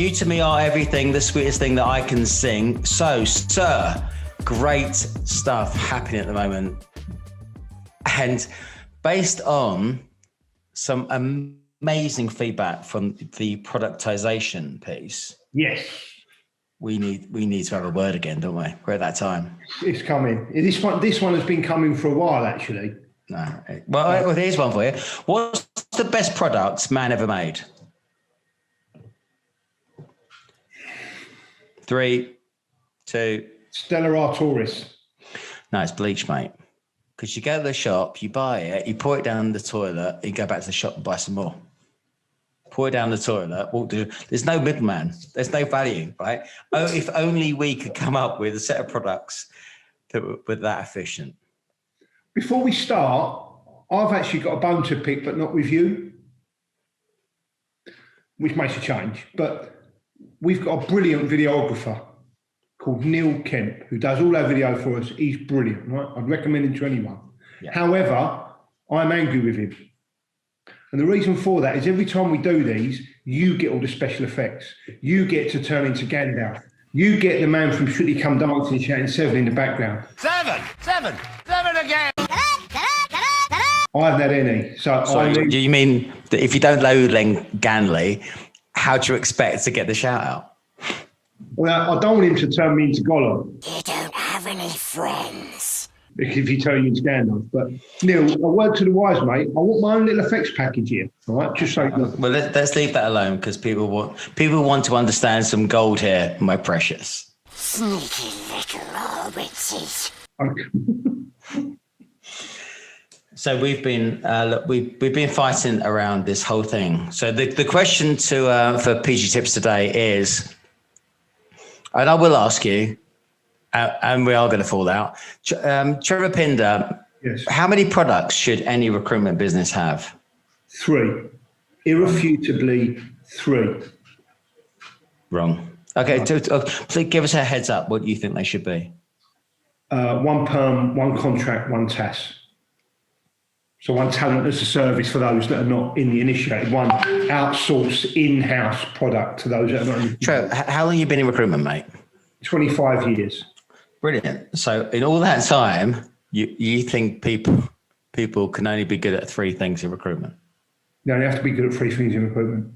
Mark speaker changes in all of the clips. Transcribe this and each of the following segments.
Speaker 1: You to me are everything, the sweetest thing that I can sing. So, sir, great stuff happening at the moment. And based on some amazing feedback from the productization piece.
Speaker 2: Yes.
Speaker 1: We need to have a word again, don't we? We're at that time.
Speaker 2: It's coming. This one has been coming for a while, actually.
Speaker 1: No. Well, here's one for you. What's the best product man ever made? 3, 2.
Speaker 2: Stella Artois.
Speaker 1: No, it's bleach, mate. Because you go to the shop, you buy it, you pour it down the toilet, you go back to the shop and buy some more. Pour it down the toilet, walk through. There's no middleman. There's no value, right? Oh, if only we could come up with a set of products that were that efficient.
Speaker 2: Before we start, I've actually got a bone to pick, but not with you, which makes a change. But we've got a brilliant videographer called Neil Kemp, who does all our video for us. He's brilliant, right? I'd recommend him to anyone. Yeah. However, I'm angry with him. And the reason for that is every time we do these, you get all the special effects. You get to turn into Gandalf. You get the man from Strictly Come Dancing shouting 7 in the background.
Speaker 3: 7 again.
Speaker 2: I haven't had any. So
Speaker 1: do you mean that if you don't load Ganley, how do you expect to get the shout out?
Speaker 2: Well, I don't want him to turn me into Gollum.
Speaker 3: You don't have any friends.
Speaker 2: If you turn you into Gandalf. But Neil, a word to the wise, mate. I want my own little effects package here. All right, just so.
Speaker 1: Well, let's leave that alone because people want to understand some gold here, my precious.
Speaker 3: Sneaky little hobbitses.
Speaker 1: So we've been fighting around this whole thing. So the question for PG Tips today is, and I will ask you, and we are going to fall out. Trevor Pinder,
Speaker 2: yes.
Speaker 1: How many products should any recruitment business have?
Speaker 2: 3. Irrefutably 3.
Speaker 1: Wrong. Okay, please give us a heads up. What do you think they should be?
Speaker 2: 1 perm, 1 contract, 1 TAS. So 1 talent as a service for those that are not in the initiated, 1 outsource in-house product to those that are not in.
Speaker 1: Trevor, how long have you been in recruitment, mate?
Speaker 2: 25 years.
Speaker 1: Brilliant. So in all that time, you think people can only be good at 3 things in recruitment?
Speaker 2: No, they have to be good at 3 things in recruitment.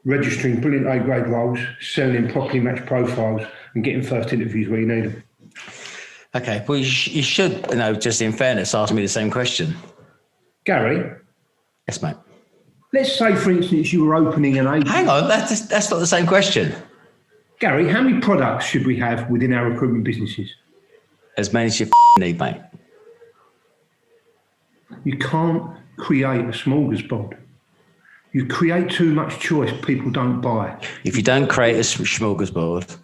Speaker 2: Registering brilliant A-grade roles, selling properly matched profiles, and getting first interviews where you need them. Okay,
Speaker 1: well, you should, just in fairness, ask me the same question.
Speaker 2: Gary?
Speaker 1: Yes, mate.
Speaker 2: Let's say, for instance, you were opening an agency.
Speaker 1: Hang on, that's not the same question.
Speaker 2: Gary, how many products should we have within our recruitment businesses?
Speaker 1: As many as you need, mate.
Speaker 2: You can't create a smorgasbord. You create too much choice, people don't buy.
Speaker 1: If you don't create a smorgasbord,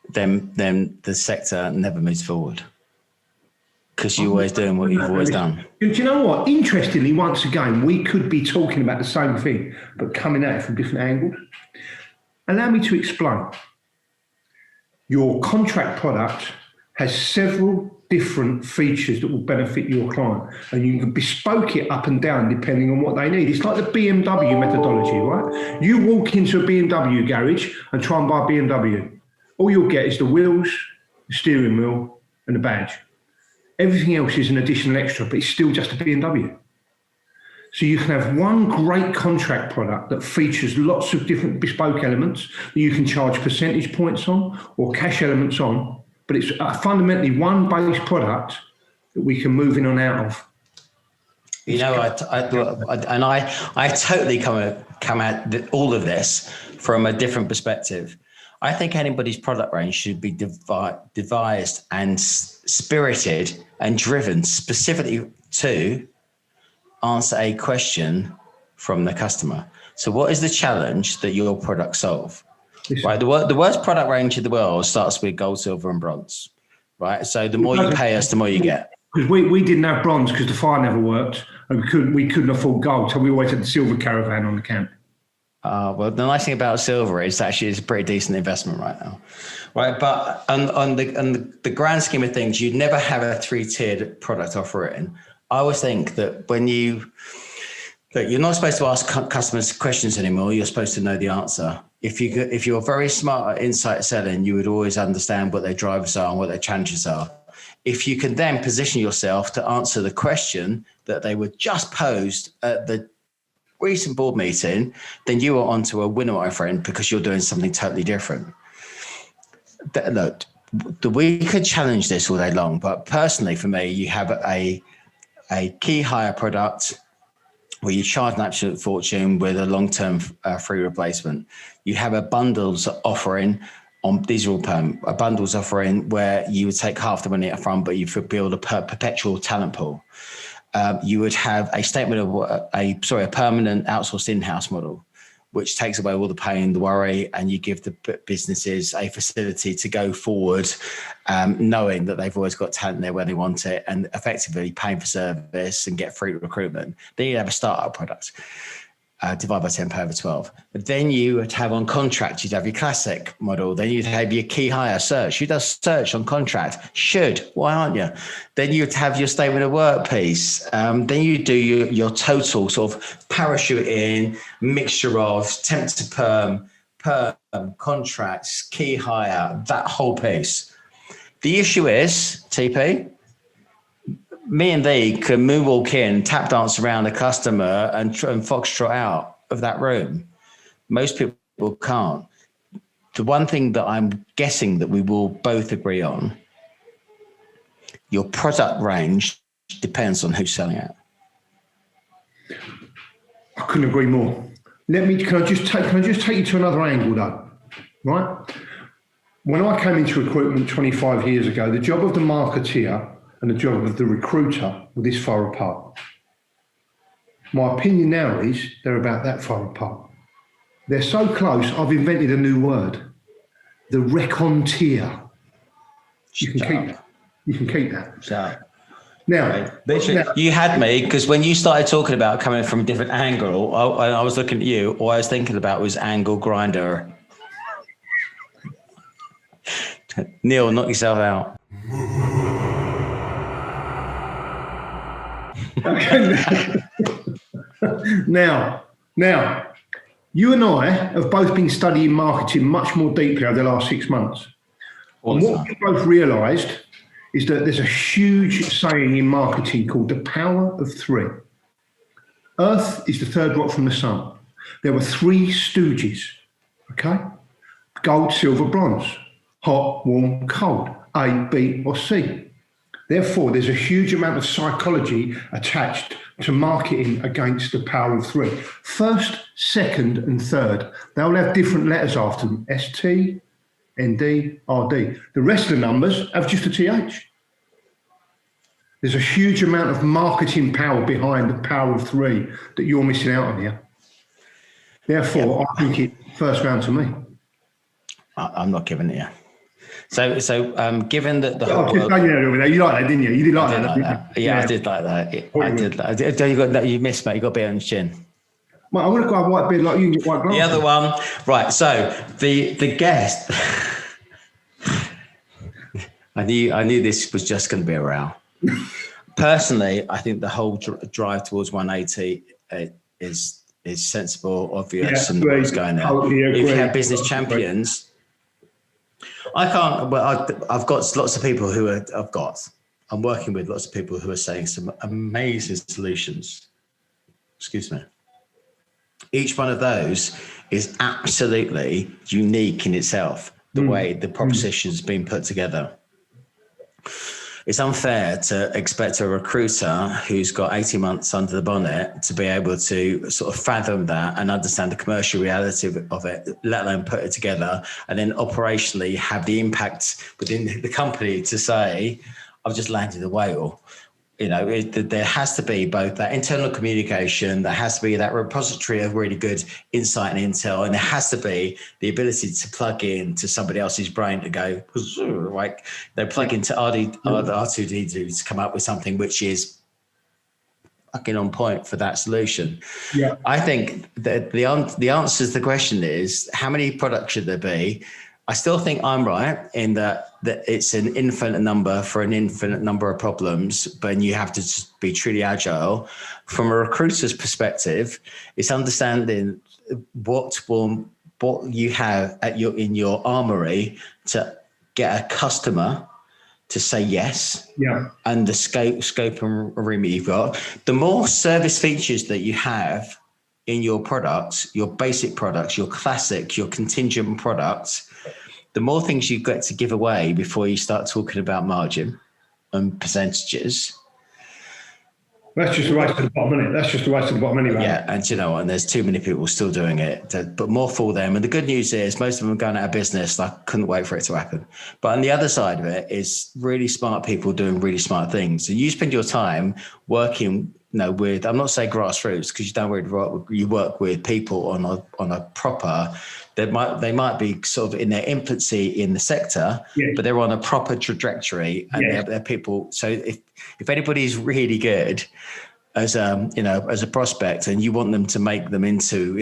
Speaker 1: then the sector never moves forward. Because you're always doing what you've always done.
Speaker 2: Do you know what? Interestingly, once again, we could be talking about the same thing, but coming at it from different angles. Allow me to explain. Your contract product has several different features that will benefit your client, and you can bespoke it up and down depending on what they need. It's like the BMW methodology, right? You walk into a BMW garage and try and buy a BMW. All you'll get is the wheels, the steering wheel, and the badge. Everything else is an additional extra, but it's still just a BMW. So you can have 1 great contract product that features lots of different bespoke elements that you can charge percentage points on or cash elements on, but it's fundamentally 1 base product that we can move in and out of.
Speaker 1: I totally come at all of this from a different perspective. I think anybody's product range should be devised and spirited and driven specifically to answer a question from the customer. So what is the challenge that your product solve? Right. The worst product range in the world starts with gold, silver, and bronze. Right. So the more you pay us, the more you get.
Speaker 2: Because we didn't have bronze because the fire never worked, and we couldn't afford gold, so we always had the silver caravan on the camp.
Speaker 1: Well, the nice thing about silver is actually it's a pretty decent investment right now, right? But on the grand scheme of things, you'd never have a 3-tiered product offering. I always think that when you're not supposed to ask customers questions anymore. You're supposed to know the answer. if you're very smart at insight selling, you would always understand what their drivers are and what their challenges are. If you can then position yourself to answer the question that they were just posed at the recent board meeting, then you are onto a winner, my friend, because you're doing something totally different. Look, we could challenge this all day long, but personally for me, you have a key hire product where you charge an absolute fortune with a long-term free replacement. You have a bundles offering on these are all perm, a bundles offering where you would take half the money up front, but you would build a perpetual talent pool. You would have a statement of a permanent outsourced in-house model, which takes away all the pain, the worry, and you give the businesses a facility to go forward, knowing that they've always got talent there where they want it, and effectively paying for service and get free recruitment. Then you have a startup product, divide by 10, pay over 12. But then you would have on contract, you'd have your classic model. Then you'd have your key hire search. Who does search on contract? Should. Why aren't you? Then you'd have your statement of work piece. Then you do your total sort of parachute in mixture of temp to perm, contracts, key hire, that whole piece. The issue is, TP, me and thee can moonwalk in, tap dance around a customer and foxtrot out of that room. Most people can't. The one thing that I'm guessing that we will both agree on, your product range depends on who's selling it.
Speaker 2: I couldn't agree more. Can I just take you to another angle though, right? When I came into recruitment 25 years ago, the job of the marketeer and the job of the recruiter were this far apart. My opinion now is they're about that far apart. They're so close, I've invented a new word, the raconteur. You can keep that. You can keep that.
Speaker 1: So,
Speaker 2: now,
Speaker 1: you had me, because when you started talking about coming from a different angle, I was looking at you, all I was thinking about was angle grinder. Neil, knock yourself out.
Speaker 2: Now, you and I have both been studying marketing much more deeply over the last 6 months. And what we both realised is that there's a huge saying in marketing called the power of three. Earth is the third rock from the sun. There were three stooges, okay? Gold, silver, bronze, hot, warm, cold, A, B, or C. Therefore, there's a huge amount of psychology attached to marketing against the power of three. First, second, and third. They'll have different letters after them. ST, ND, RD. The rest of the numbers have just a TH. There's a huge amount of marketing power behind the power of three that you're missing out on here. Therefore, I think it's first round to me.
Speaker 1: I'm not giving it you. So, given that the
Speaker 2: whole world, you like that, didn't you? You did like that.
Speaker 1: Yeah, I did like that. You missed, mate. You got a bit on your chin.
Speaker 2: Well, I want to go a white beard like you and get white glasses.
Speaker 1: The other one, right? So the guest, I knew this was just going to be a row. Personally, I think the whole drive towards 180 is sensible, obvious, and what's going there. If you have business champions. I can't, well, I've got lots of people I'm working with lots of people who are saying some amazing solutions. Excuse me. Each one of those is absolutely unique in itself, the way the proposition's been put together. It's unfair to expect a recruiter who's got 18 months under the bonnet to be able to sort of fathom that and understand the commercial reality of it, let alone put it together, and then operationally have the impact within the company to say, I've just landed a whale. You know, there has to be both that internal communication, there has to be that repository of really good insight and intel, and there has to be the ability to plug in to somebody else's brain to go, like they plug into R2D2 to come up with something which is fucking on point for that solution.
Speaker 2: Yeah,
Speaker 1: I think that the answer to the question is, how many products should there be? I still think I'm right in that it's an infinite number for an infinite number of problems, but you have to just be truly agile. From a recruiter's perspective, it's understanding what will what you have in your armory to get a customer to say yes, and the scope and remit you've got. The more service features that you have in your products, your basic products, your classic, your contingent products, the more things you get to give away before you start talking about margin and percentages.
Speaker 2: That's just the race to the bottom, isn't it? That's just the race to the bottom anyway.
Speaker 1: Yeah, and you know what? And there's too many people still doing it, but more for them. And the good news is most of them are going out of business. I couldn't wait for it to happen. But on the other side of it is really smart people doing really smart things. And you spend your time working, with, I'm not saying grassroots, because you don't really you work with people on a proper, they might be sort of in their infancy in the sector, but they're on a proper trajectory, and they're people. So if anybody's really good as a prospect, and you want them to make them into,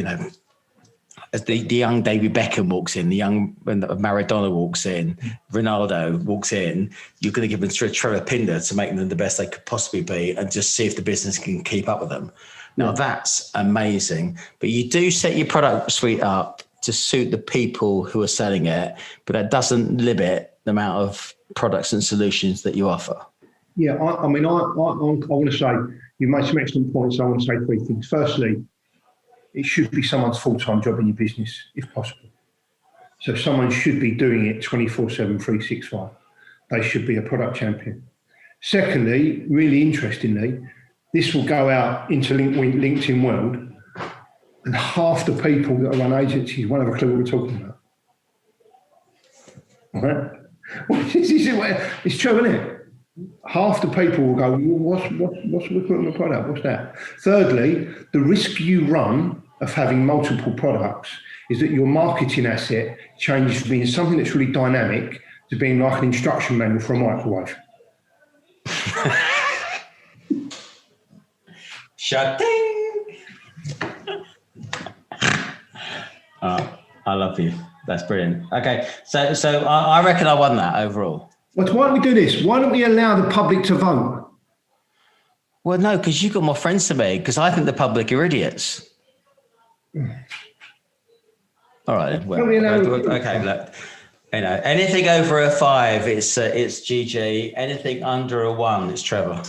Speaker 1: as the young David Beckham walks in, the young Maradona walks in, Ronaldo walks in, you're going to give them Trevor Pinder to make them the best they could possibly be, and just see if the business can keep up with them. Now that's amazing, but you do set your product suite up to suit the people who are selling it, but that doesn't limit the amount of products and solutions that you offer.
Speaker 2: Yeah, I want to say, you made some excellent points. I want to say three things. Firstly, it should be someone's full-time job in your business, if possible. So someone should be doing it 24/7, 365. They should be a product champion. Secondly, really interestingly, this will go out into LinkedIn world, and half the people that run agencies won't have a clue what we're talking about. All right? It's true, isn't it? Half the people will go, what's recruitment product? What's that? Thirdly, the risk you run of having multiple products is that your marketing asset changes from being something that's really dynamic to being like an instruction manual for a microwave.
Speaker 1: Shut-ding! I love you. That's brilliant. Okay, so I reckon I won that overall.
Speaker 2: But why don't we do this? Why don't we allow the public to vote?
Speaker 1: Well, no, because you've got more friends than me, because I think the public are idiots. All right. Well, okay, look. Anything over a 5, it's GG. Anything under a 1, it's Trevor.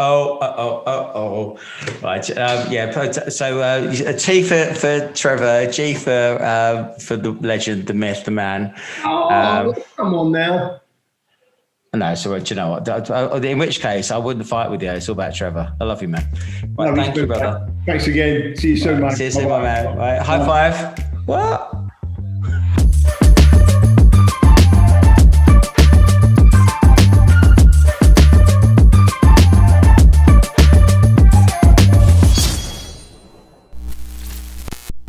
Speaker 1: Oh. Right. So a T for Trevor, a G for the legend, the myth, the man.
Speaker 2: Come on now.
Speaker 1: No, so do you know what? In which case, I wouldn't fight with you. It's all about Trevor. I love you, man. Right, thank you, brother.
Speaker 2: Thanks again. See you soon, mate.
Speaker 1: See you soon, my man. Right, high five. What?